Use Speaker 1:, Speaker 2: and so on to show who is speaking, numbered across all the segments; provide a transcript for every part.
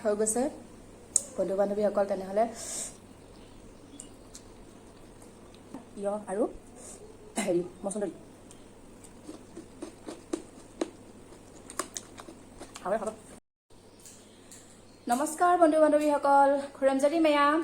Speaker 1: হৈ গৈছে বন্ধু বান্ধৱীসকল তেনেহ'লে তিয়হ আৰু মচন্দৰী नमस्कार बंधु बान्धवी हकल खुरमजारी मैयाम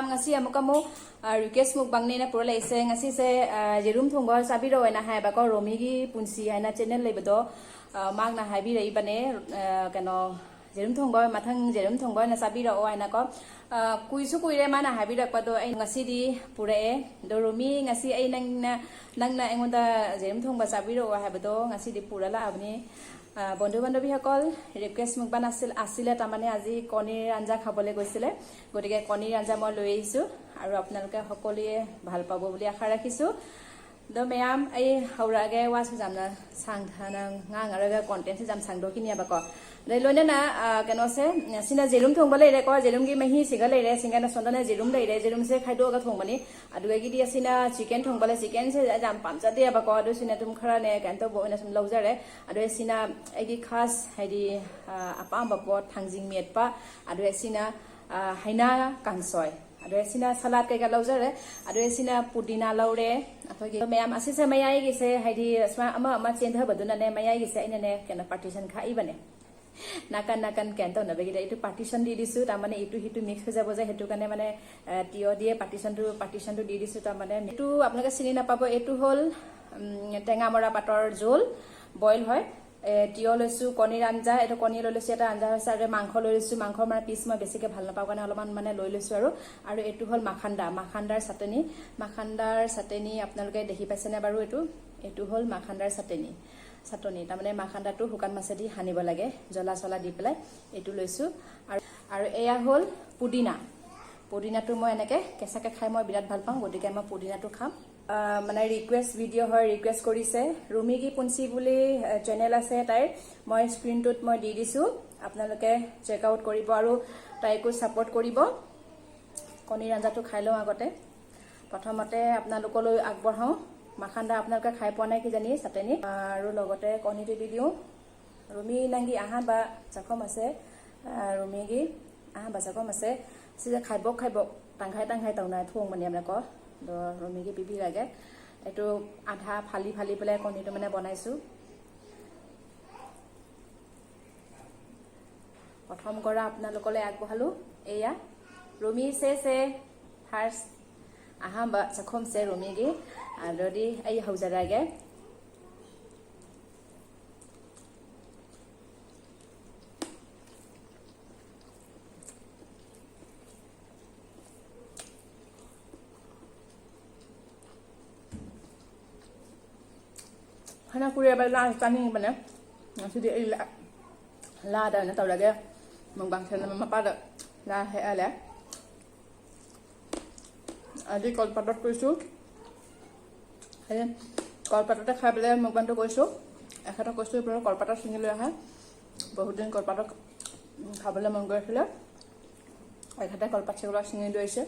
Speaker 1: ngasi amukamu request mukbang ni na pura ise ngasi se jerum thongba sabiro na hai ba ko romi gi punsi hai na channel leibodo mag na hai bi rei bane kano jerum thongba mathang jerum thongba na sabiro ai na ko kuisu kuire ma na hai bi rak pa do ai ngasi di pura e do romi ngasi ai nang na engonda jerum thongba sabiro hai ba do ngasi di pura la abni বন্ধু বান্ধৱীসকল request মুকবান আছিলে তাৰমানে আজি কণীৰ আঞ্জা খাবলৈ গৈছিলে গতিকে কণীৰ আঞ্জা মই লৈ আহিছোঁ আৰু আপোনালোকে সকলোৱে ভাল পাব বুলি আশা ৰাখিছোঁ দ মেয়াম এই হাওৰাগে ৱাছ জামনা সাংধানা ngang কন্টেন্ট জাম সাংদকিনিয়া বাক লৈনে না কেনছে সিনা জেৰুম থংবলে ৰে ক জেৰুম গি মহি সিগলে ৰে সিংগানা সন্দনে জেৰুম লে ৰে জেৰুম সে খাইদো গ থংবনি আদুগে গি দিয়া সিনা চিকেন থংবলে চিকেন সে জাম পামচা দিয়া বাক আদু সিনা তুম খৰা নে কান্ত বনা সম লউজাৰে আদু সিনা এগি খাস হেদি আপাম বাপত থাংজিং মেটপা আদু সিনা হাইনা কাংসয় আদু সিনা সালাদ কেকা লউজাৰে আদু সিনা পুদিনা লউৰে আথগি মেয়াম আসিছে মায়াই গিছে হেদি সমা আমা চেন্ধা বদুনা নে মায়াই গিছে আইনে কেনা পার্টিশন খাই বনে নাকান কেনটো নবেগি এইটো পার্টিশন দি দিছো তাৰ মানে এইটো হিটো মিক্স হৈ যাব যে হেতু কানে মানে টিও দিয়ে পার্টিশনটো দি দিছো তাৰ মানে এটো আপোনালোকে চিনি নাপাব এটো হল টেঙামৰা পাতৰ জোল বইল হয় টিও লৈছো কণীৰ আঞ্জা এটো কণী লৈ লৈছো এটা আঞ্জা হৈছে আৰু মাংস লৈ লৈছো মাংসৰ মানে পিস মই বেছিকে ভাল নাপাও কাৰণে অলপমান মানে লৈ লৈছো আৰু এটো হল মাখান্দাৰ চাটনি আপোনালোকে দেখি পাইছে নে বাৰু এটো হল মাখান্দাৰ চাটনি তাৰমানে মাখান্দাটো শুকান মাছেদি হানিব লাগে জলা চলা দি পেলাই এটো লৈছো আৰু এয়া হল পুদিনাটো মই এনেকে কেঁচাকে খাই মই বিৰাট ভাল পাওঁ গতিকে মই পুদিনাটো খাম মানে ৰিকুৱেষ্ট ভিডিঅ' হয় ৰিকুৱেষ্ট কৰিছে ৰুমিগি পুঞ্চি বুলি চেনেল আছে তাইৰ মই স্ক্ৰিনটোত মই দি দিছো আপোনালোকে চেক আউট কৰিব আৰু তাইকো সাপোৰ্ট কৰিব কণীৰ আঞ্জাটো খাই লওঁ আগতে প্ৰথমতে আপোনালোকলৈ আগবঢ়াওঁ মাখান্দা আপোনালোকে খাই পোৱা নাই কি জানি চাটনি আৰু লগতে কণীটো দি দিওঁ ৰুমি নাংগি আহা বা চাখম আছে ৰুমিগি আহা বা চাখম আছে সিজে খাইব টাংখাই তাউনাই থং মানে আপোনাক ৰুমিগি বিবি লাগে এইটো আধা ফালি পেলাই কণীটো মানে বনাইছো প্ৰথম কৰা আপোনালোকলৈ আগবঢ়ালো এয়া ৰুমি সে ফাৰ্ষ্ট আহা বা চাখম সে ৰুমিগি already ay hawzarage hana kuria ba la tani bana sidi ay la da na tawlage mukbang channel ma pa da la he ala আজি কলপাতত কৈছো কলপাততে খাই পেলাই মুকবানটো কৈছো এখেতক কৈছো আপোনালোকে কলপাতত ছিঙি লৈ আহা বহুত দিন কলপাতত খাবলৈ মন গৈ আছিলে এখেতে কলপাত ছিঙি ছিঙি লৈ আহিছে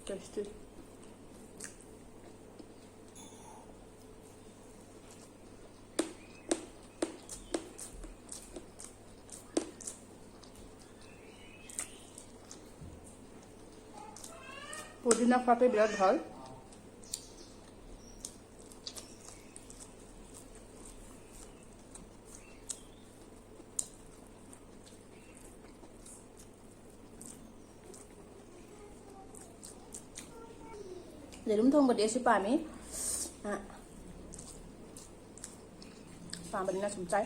Speaker 1: টেষ্টি পুদিনা খোৱাটো বিৰাট ভাল jerum thong bade si pami pam bade na sumchai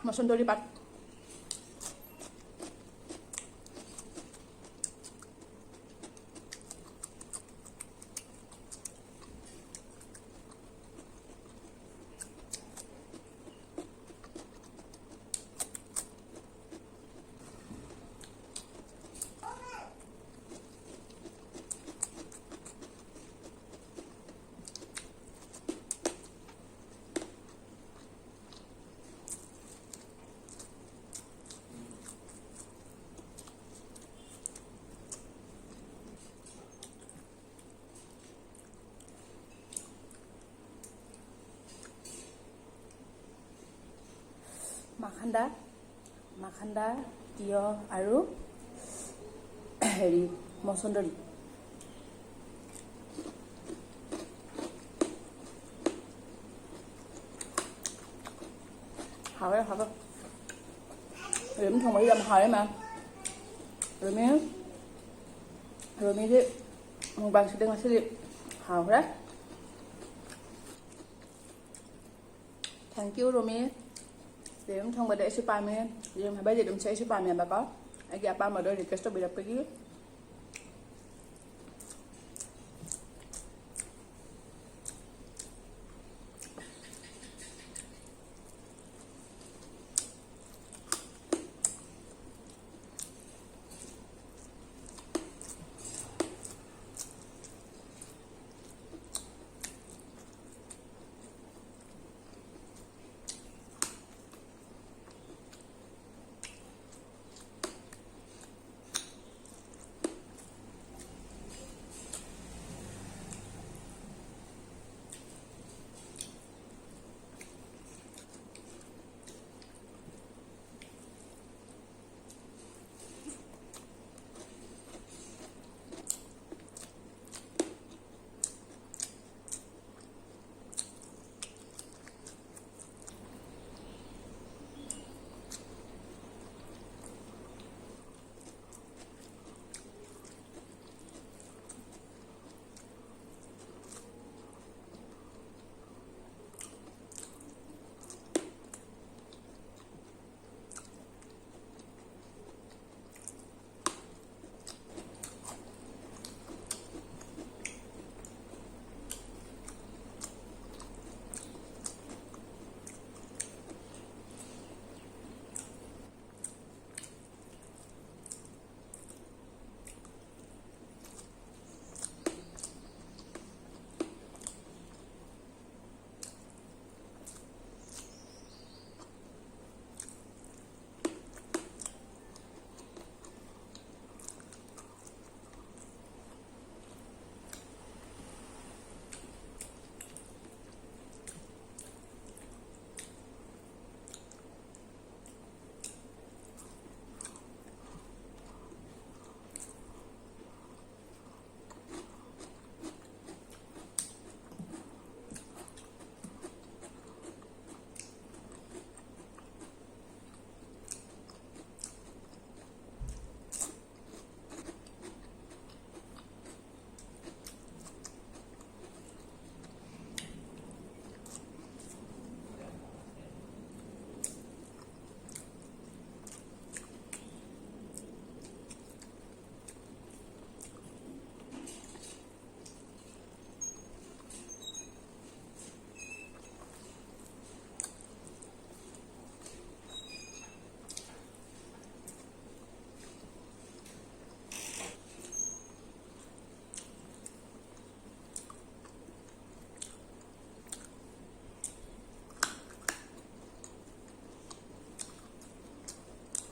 Speaker 1: Masundori pat মাখান্দা তিয়হ আৰু হেৰি মচন্দৰী hào đấy Rượm thùng mới làm hào đấy mà rồi mới đi bằng sự đơn sẽ đi hào đấy thank you Romy Rượm thùng mà để số bài mình Rượm bây giờ đừng chơi số bài mình bà có anh gặp ba mà đôi thì cái số bị đập cái gì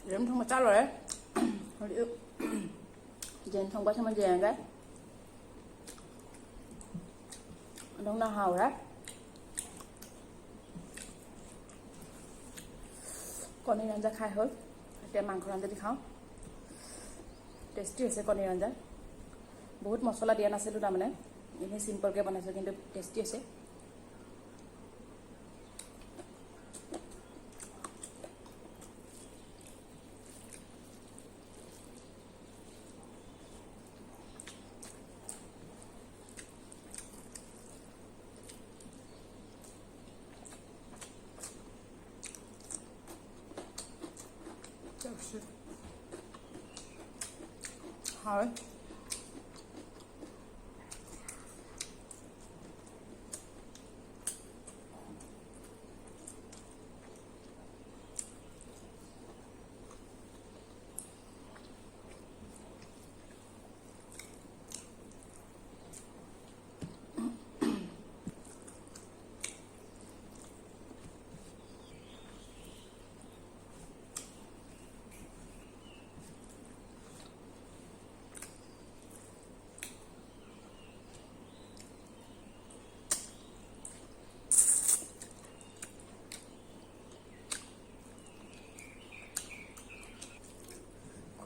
Speaker 1: Rượm thùng mà chắc rồi đấy dền thùng qua cho mình dền cái đông nào hào đấy con này ăn ra khai hết để mang con ăn ra đi খাও tasty আছে কণী আঞ্জা বহুত মছলা দিয়া নাছিলো তাৰমানে এনেই চিম্পলকৈ বনাইছোঁ কিন্তু টেস্টি আছে好。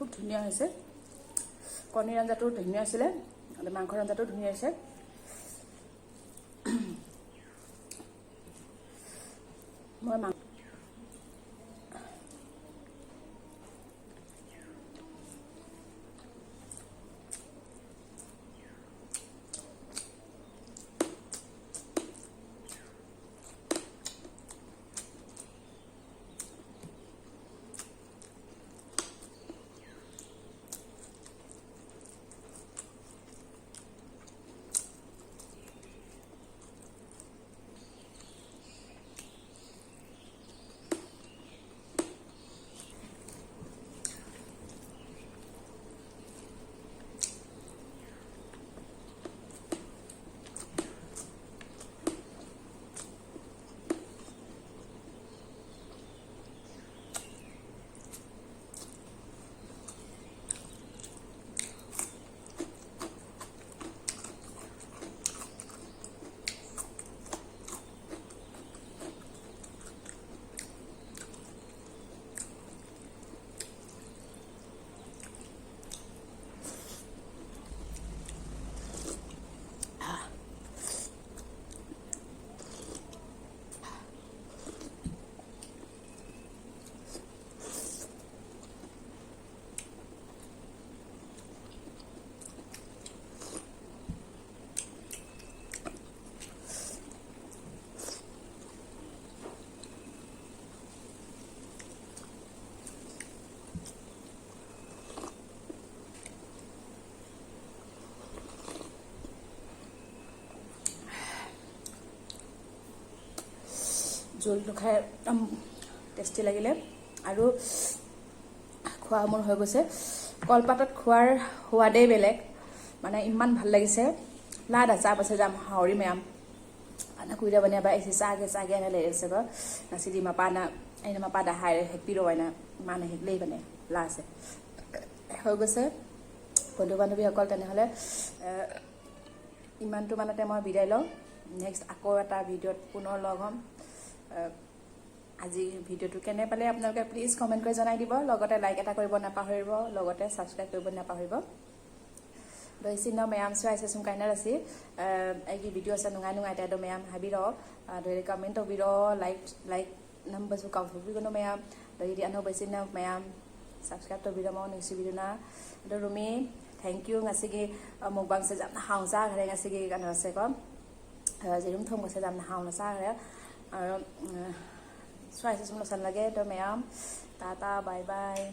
Speaker 1: খুব ধুনীয়া হৈছে কণীৰ আঞ্জাটো ধুনীয়া আছিলে আৰু মাংসৰ আঞ্জাটো ধুনীয়া হৈছে মই জোলটো খাই একদম টেষ্টি লাগিলে আৰু খোৱা মোৰ হৈ গৈছে কলপাতত খোৱাৰ সোৱাদেই বেলেগ মানে ইমান ভাল লাগিছে লাড আছে পাছে যাম হাওৰি মেয়াম ana kuida banya ba isi sage na le sego na sidi mapana aina mapada hai hekpiro aina mana heklei bane lase হৈ গৈছে বন্ধু বান্ধৱী সকল তেনেহলে ইমানটো মানতে মই বিদায় লওঁ নেক্সট আকৌ এটা ভিডিঅ'ত পুনৰ লগ হ'ম আজি ভিডিঅ'টো কেনে পালে আপোনালোকে প্লিজ কমেন্ট কৰি জনাই দিব লগতে লাইক এটা কৰিব নাপাহৰিব লগতে সাবস্ক্ৰাইব কৰিব নাপাহৰিব দৈচিন মেয়াম সোয়াইছে সুম কাইনাৰ আছে আইগি ভিডিঅ' আছে নুঙাই তা মেয়াম হাবিৰ দৈ কমেন্ট বিৰ লাইক নাম্বাৰটো কাউন্ট বিগনো মেয়াম দৈ দি আনো বৈচিন মেয়াম subscribe to video mau nisi video na do rumi thank you ngasigi mukbang se jam haung sa gare ngasigi kan se ko jerum thong ko se jam haung sa gare swai se sum san lage to meam tata bye bye